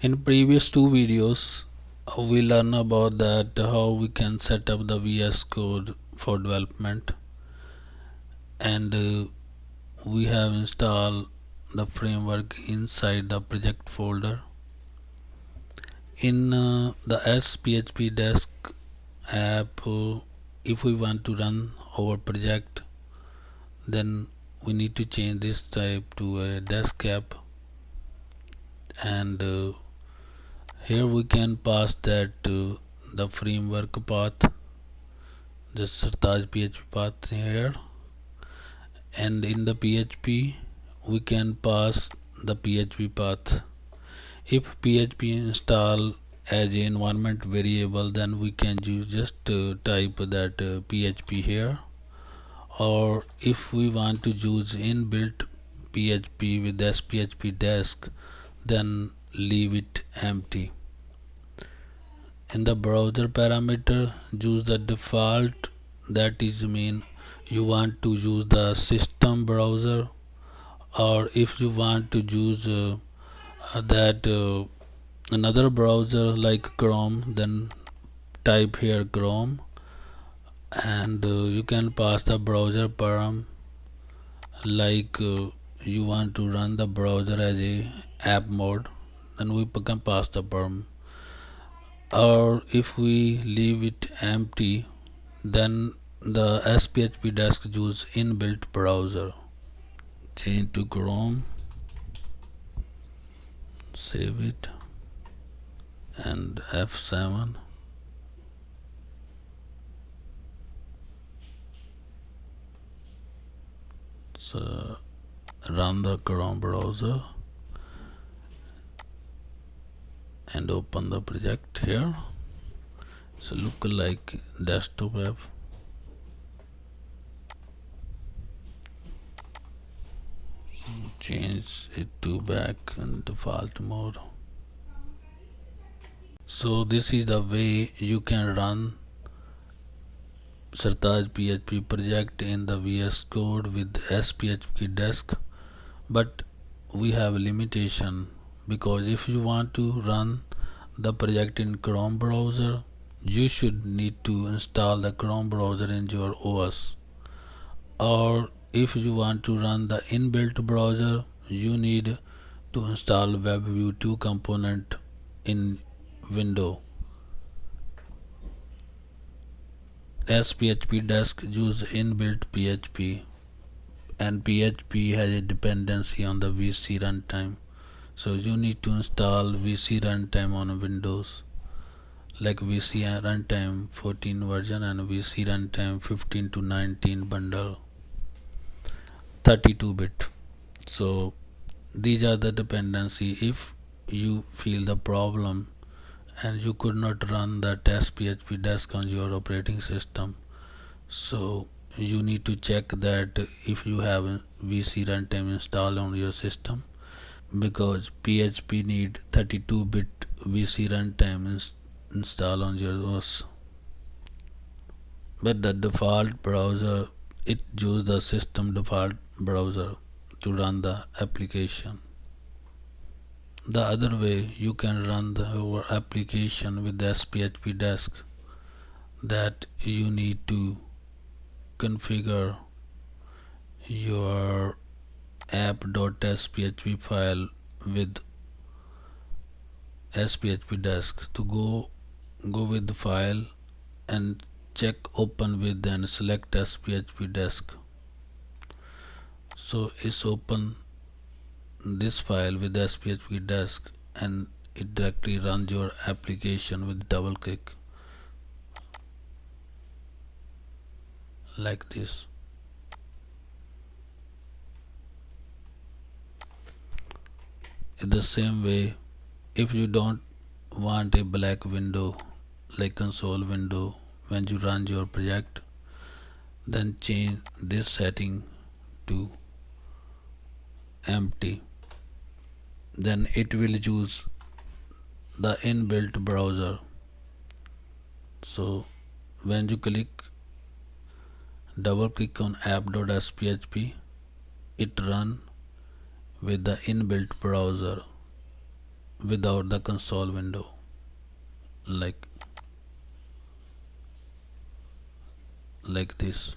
In previous two videos, we learn about that how we can set up the VS Code for development, and we have installed the framework inside the project folder. In the SphpDesk app, if we want to run our project, then we need to change this type to a desk app, and here we can pass that the framework path, the SartajPhp path here, and in the PHP we can pass the PHP path. If PHP install as an environment variable, then we can just type that PHP here, or if we want to use inbuilt PHP with SphpDesk, then leave it empty. In the browser parameter, use the default, that is mean you want to use the system browser, or if you want to use that another browser like Chrome, then type here Chrome, and you can pass the browser param, like you want to run the browser as a app mode, then we can pass the param. Or if we leave it empty, then the SphpDesk use inbuilt browser. Change to Chrome, save it, and F7. So run the Chrome browser and open the project here. So look like desktop app. So change it to back in default mode. So this is the way you can run SartajPhp project in the VS Code with SphpDesk, but we have a limitation, because if you want to run the project in Chrome browser, you should need to install the Chrome browser in your OS, or if you want to run the inbuilt browser, you need to install WebView 2 component in Windows. SphpDesk use inbuilt PHP, and PHP has a dependency on the VC runtime, so you need to install VC runtime on Windows, like VC runtime 14 version and VC runtime 15 to 19 bundle 32-bit. So these are the dependency. If you feel the problem and you could not run the SphpDesk on your operating system, so you need to check that if you have VC runtime installed on your system, because PHP need 32-bit VC runtime install on your OS. But the default browser, it use the system default browser to run the application. The other way you can run your application with the SphpDesk, that you need to configure your app.sphp file with SphpDesk. To go with the file and check open with and select SphpDesk. So it's open this file with SphpDesk, and it directly runs your application with double click, like this. In the same way, if you don't want a black window like console window when you run your project, then change this setting to empty. Then it will use the inbuilt browser. So when you double click on app.sphp, it run with the inbuilt browser without the console window, like this.